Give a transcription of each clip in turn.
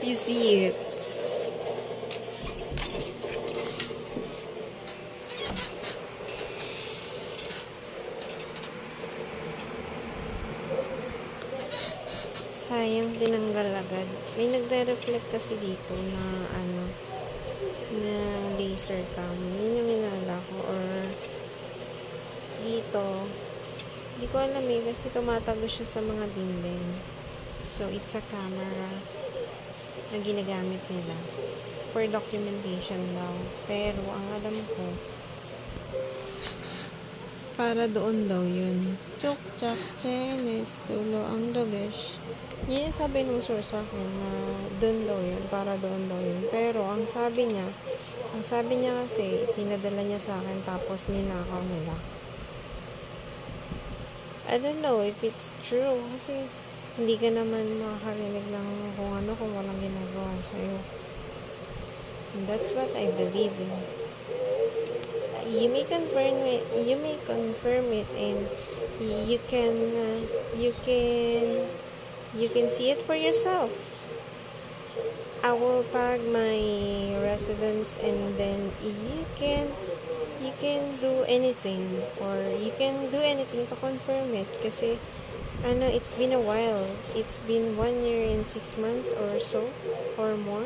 You see it. Sayang, tinanggal agad. May nagre-reflect kasi dito na na laser cam. Yun yung inala ko. Or dito, hindi ko alam kasi tumatago siya sa mga dingding. So, it's a camera na ginagamit nila for documentation daw. Pero, ang alam ko, para doon daw yun. Chok, chak, chenes, tulo ang dogesh. Yun yung sabi ng source sa akin na doon daw yun, para doon daw yun. Pero, ang sabi niya kasi, pinadala niya sa akin tapos ninakaw nila. I don't know if it's true kasi hindi ka naman makakarinig ng kung ano kung walang ginagawa sa'yo. And that's what I believe in. You may confirm it, and you can see it for yourself. I will tag my residence, and then you can do anything, or you can do anything to confirm it kasi it's been a while. It's been 1 year and 6 months or so or more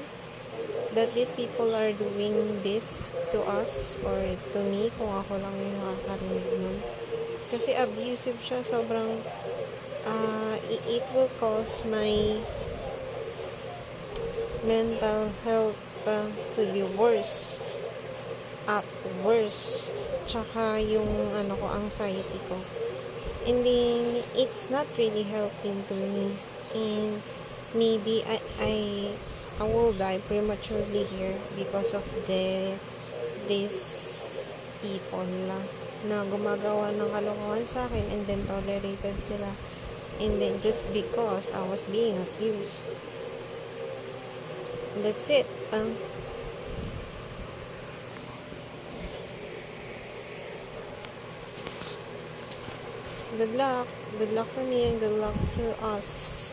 that these people are doing this to us or to me kung ako lang yung nakakarinig nun. Kasi abusive siya, sobrang it will cause my mental health to be worse. At worse. Tsaka yung anxiety ko. And then, it's not really helping to me. And maybe I will die prematurely here because of these people na gumagawa ng kalokohan sa akin, and then tolerated sila, and then just because I was being accused. That's it. Good luck to me, and good luck to us.